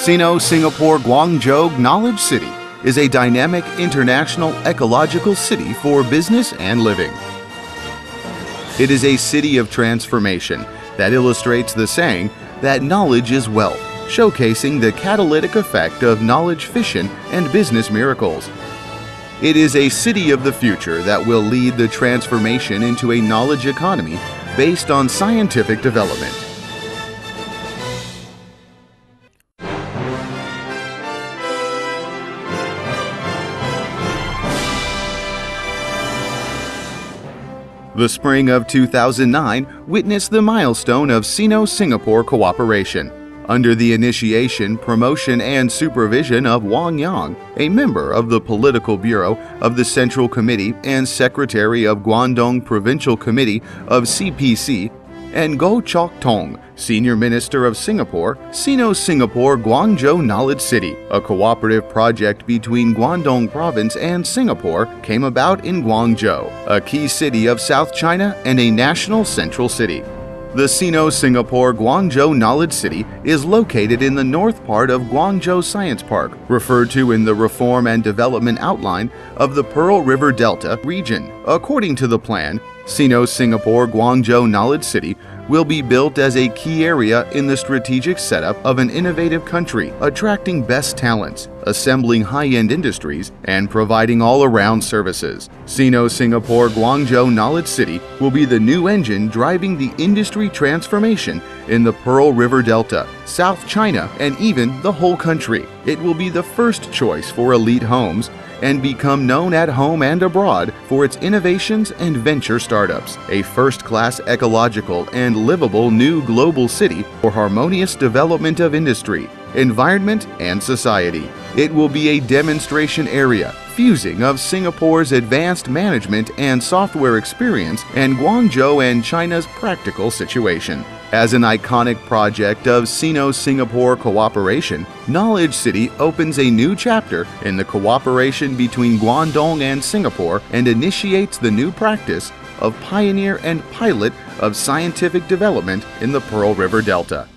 Sino Singapore Guang Zhou Knowledge City is a dynamic international ecological city for business and living. It is a city of transformation that illustrates the saying that knowledge is wealth, showcasing the catalytic effect of knowledge fission and business miracles. It is a city of the future that will lead the transformation into a knowledge economy based on scientific development. The spring of 2009 witnessed the milestone of Sino-Singapore cooperation. Under the initiation, promotion, and supervision of Wang Yang, a member of the Political Bureau of the Central Committee and Secretary of Guangdong Provincial Committee of CPC, and Goh Chok Tong, Senior Minister of Singapore, Sino-Singapore Guang Zhou Knowledge City, a cooperative project between Guangdong Province and Singapore, came about in Guangzhou, a key city of South China and a national central city. The Sino-Singapore Guang Zhou Knowledge City is located in the north part of Guangzhou Science Park, referred to in the Reform and Development Outline of the Pearl River Delta region. According to the plan, Sino-Singapore Guang Zhou Knowledge City will be built as a key area in the strategic setup of an innovative country, attracting best talents, assembling high-end industries, and providing all-around services. Sino-Singapore Guang Zhou Knowledge City will be the new engine driving the industry transformation in the Pearl River Delta, South China, and even the whole country. It will be the first choice for elite homes and become known at home and abroad for its innovations and venture startups, a first-class ecological and livable new global city for harmonious development of industry, environment, and society. It will be a demonstration area, fusing of Singapore's advanced management and software experience and Guangzhou and China's practical situation. As an iconic project of Sino-Singapore cooperation, Knowledge City opens a new chapter in the cooperation between Guangdong and Singapore and initiates the new practice of pioneer and pilot of scientific development in the Pearl River Delta.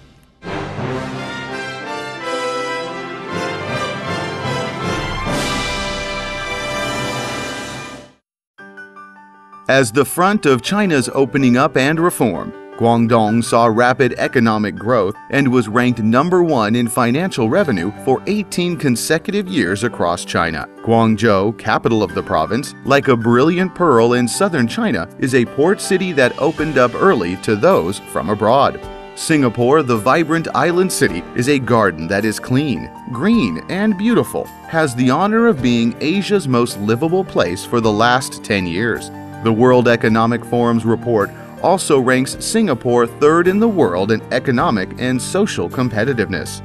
As the front of China's opening up and reform, Guangdong saw rapid economic growth and was ranked #1 in financial revenue for 18 consecutive years across China. Guangzhou, capital of the province, like a brilliant pearl in southern China, is a port city that opened up early to those from abroad. Singapore, the vibrant island city, is a garden that is clean, green, and beautiful, has the honor of being Asia's most livable place for the last 10 years. The World Economic Forum's report also ranks Singapore third in the world in economic and social competitiveness.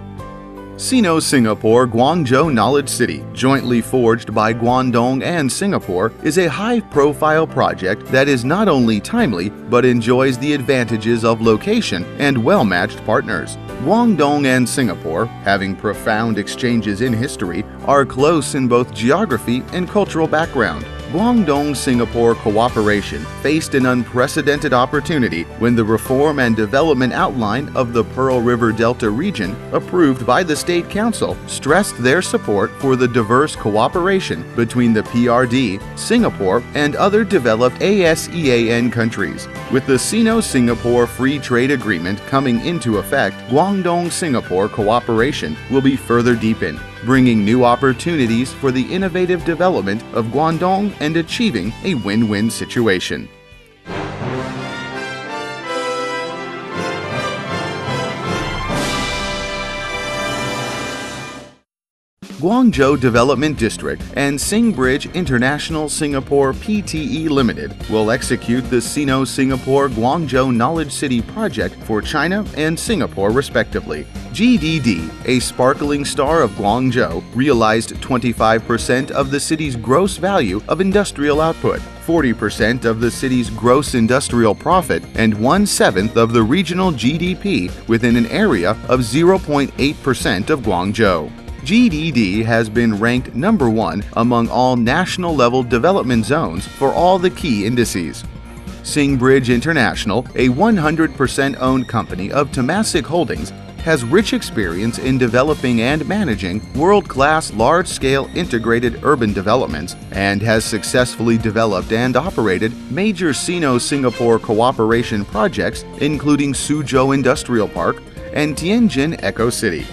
Sino-Singapore Guang Zhou Knowledge City, jointly forged by Guangdong and Singapore, is a high-profile project that is not only timely but enjoys the advantages of location and well-matched partners. Guangdong and Singapore, having profound exchanges in history, are close in both geography and cultural background. Guangdong-Singapore cooperation faced an unprecedented opportunity when the Reform and Development Outline of the Pearl River Delta region, approved by the State Council, stressed their support for the diverse cooperation between the PRD, Singapore, and other developed ASEAN countries. With the Sino-Singapore Free Trade Agreement coming into effect, Guangdong-Singapore cooperation will be further deepened, bringing new opportunities for the innovative development of Guangdong and achieving a win-win situation. Guangzhou Development District and Singbridge International Singapore Pte Limited will execute the Sino-Singapore Guangzhou Knowledge City project for China and Singapore respectively. GDD, a sparkling star of Guangzhou, realized 25% of the city's gross value of industrial output, 40% of the city's gross industrial profit, and 1/7 of the regional GDP within an area of 0.8% of Guangzhou. GDD has been ranked #1 among all national-level development zones for all the key indices. Singbridge International, a 100% owned company of Temasek Holdings, has rich experience in developing and managing world-class large-scale integrated urban developments and has successfully developed and operated major Sino-Singapore cooperation projects including Suzhou Industrial Park and Tianjin Eco City.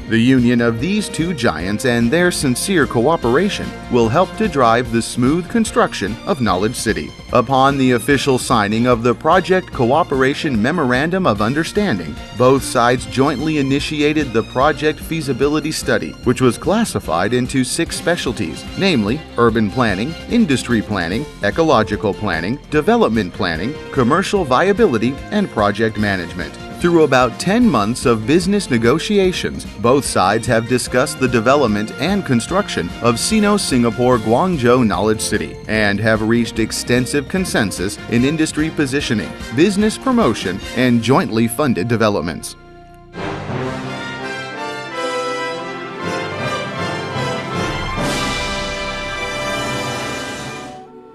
The union of these two giants and their sincere cooperation will help to drive the smooth construction of Knowledge City. Upon the official signing of the Project Cooperation Memorandum of Understanding, both sides jointly initiated the project feasibility study, which was classified into 6 specialties, namely urban planning, industry planning, ecological planning, development planning, commercial viability, and project management. Through about 10 months of business negotiations, both sides have discussed the development and construction of Sino-Singapore Guang Zhou Knowledge City and have reached extensive consensus in industry positioning, business promotion, and jointly funded developments.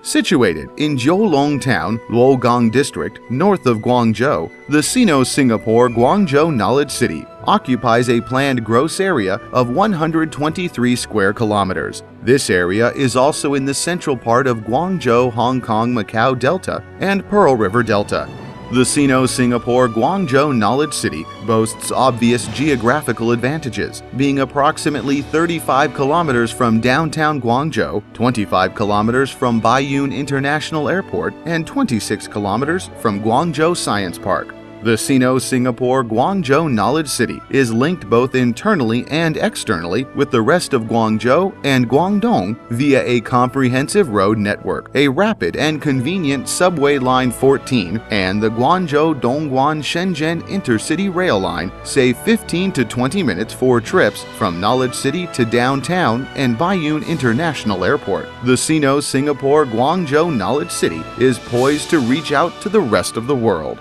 Situated in Jiulong Town, Luogang District, north of Guangzhou, the Sino-Singapore Guang Zhou Knowledge City occupies a planned gross area of 123 square kilometers. This area is also in the central part of Guangzhou, Hong Kong, Macau Delta and Pearl River Delta. The Sino-Singapore Guang Zhou Knowledge City boasts obvious geographical advantages, being approximately 35 kilometers from downtown Guangzhou, 25 kilometers from Baiyun International Airport, and 26 kilometers from Guangzhou Science Park. The Sino-Singapore Guang Zhou Knowledge City is linked both internally and externally with the rest of Guangzhou and Guangdong via a comprehensive road network, a rapid and convenient subway line 14, and the Guangzhou-Dongguan-Shenzhen Intercity Rail Line save 15 to 20 minutes for trips from Knowledge City to downtown and Baiyun International Airport. The Sino-Singapore Guang Zhou Knowledge City is poised to reach out to the rest of the world.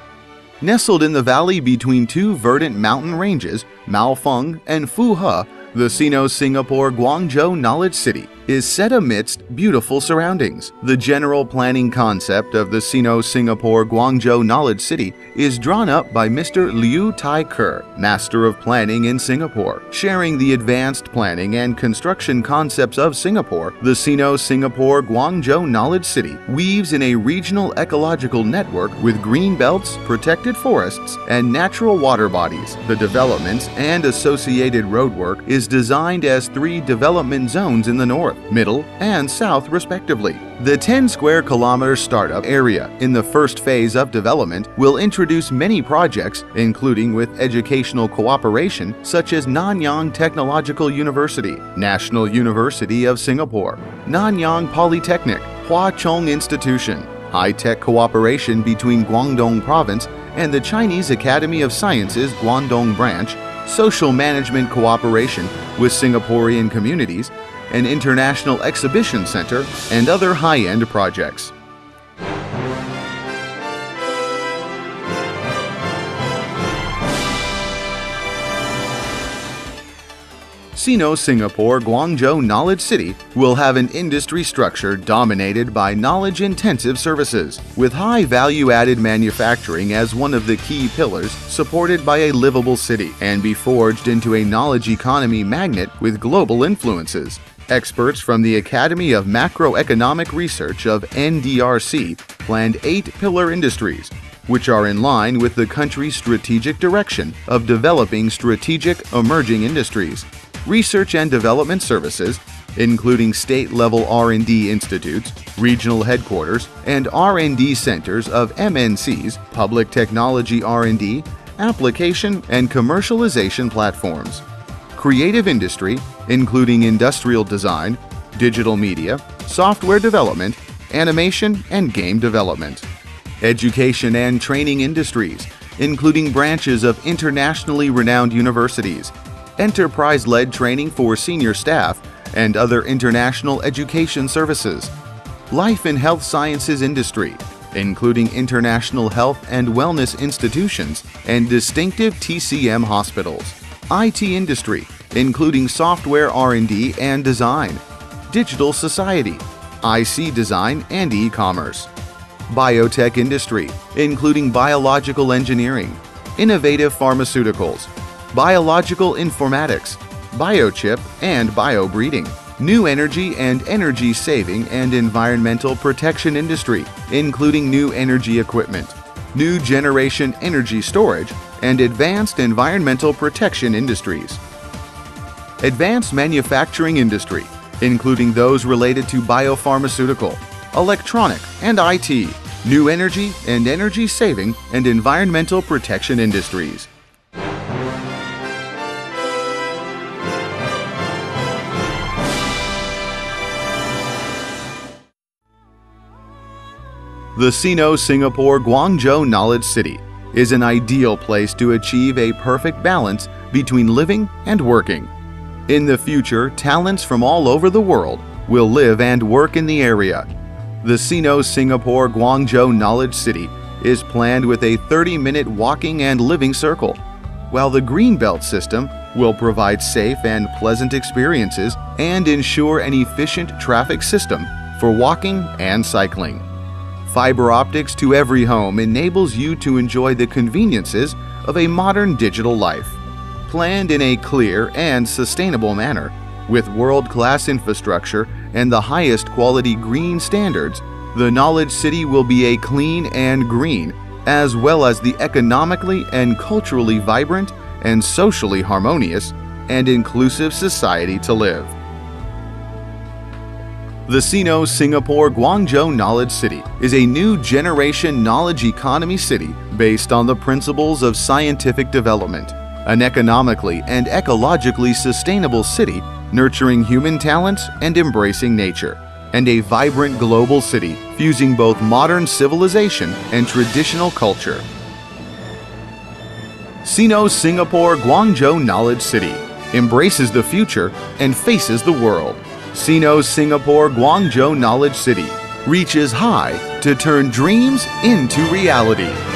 Nestled in the valley between 2 verdant mountain ranges, Maofeng and Fuhe, the Sino-Singapore Guang Zhou Knowledge City is set amidst beautiful surroundings. The general planning concept of the Sino-Singapore Guang Zhou Knowledge City is drawn up by Mr. Liu Tai Ker, Master of Planning in Singapore. Sharing the advanced planning and construction concepts of Singapore, the Sino-Singapore Guang Zhou Knowledge City weaves in a regional ecological network with green belts, protected forests, and natural water bodies. The developments and associated roadwork is designed as 3 development zones in the north, middle, and south respectively. The 10 square kilometer startup area in the first phase of development will introduce many projects, including with educational cooperation such as Nanyang Technological University, National University of Singapore, Nanyang Polytechnic, Hua Chong Institution, high-tech cooperation between Guangdong Province and the Chinese Academy of Sciences Guangdong Branch, social management cooperation with Singaporean communities, an international exhibition center, and other high-end projects. Sino-Singapore Guang Zhou Knowledge City will have an industry structure dominated by knowledge-intensive services, with high value-added manufacturing as one of the key pillars, supported by a livable city, and be forged into a knowledge economy magnet with global influences. Experts from the Academy of Macroeconomic Research of NDRC planned 8 pillar industries, which are in line with the country's strategic direction of developing strategic emerging industries. Research and development services, including state-level R&D institutes, regional headquarters, and R&D centers of MNCs, public technology R&D, application and commercialization platforms. Creative industry, including industrial design, digital media, software development, animation, and game development. Education and training industries, including branches of internationally renowned universities, enterprise-led training for senior staff, and other international education services. Life and health sciences industry, including international health and wellness institutions and distinctive TCM hospitals. IT industry, including software R&D and design, digital society, IC design and e-commerce. Biotech industry, including biological engineering, innovative pharmaceuticals, biological informatics, biochip and biobreeding, new energy and energy-saving and environmental protection industry, including new energy equipment, new generation energy storage, and advanced environmental protection industries. Advanced manufacturing industry, including those related to biopharmaceutical, electronic, and IT, new energy and energy-saving and environmental protection industries. The Sino Singapore Guang Zhou Knowledge City is an ideal place to achieve a perfect balance between living and working. In the future, talents from all over the world will live and work in the area. The Sino Singapore Guang Zhou Knowledge City is planned with a 30-minute walking and living circle, while the Greenbelt system will provide safe and pleasant experiences and ensure an efficient traffic system for walking and cycling. Fiber optics to every home enables you to enjoy the conveniences of a modern digital life. Planned in a clear and sustainable manner, with world-class infrastructure and the highest quality green standards, the Knowledge City will be a clean and green, as well as the economically and culturally vibrant and socially harmonious and inclusive society to live. The Sino Singapore Guang Zhou Knowledge City is a new generation knowledge economy city based on the principles of scientific development, an economically and ecologically sustainable city nurturing human talents and embracing nature, and a vibrant global city fusing both modern civilization and traditional culture. Sino Singapore Guang Zhou Knowledge City embraces the future and faces the world. Sino Singapore Guang Zhou Knowledge City reaches high to turn dreams into reality.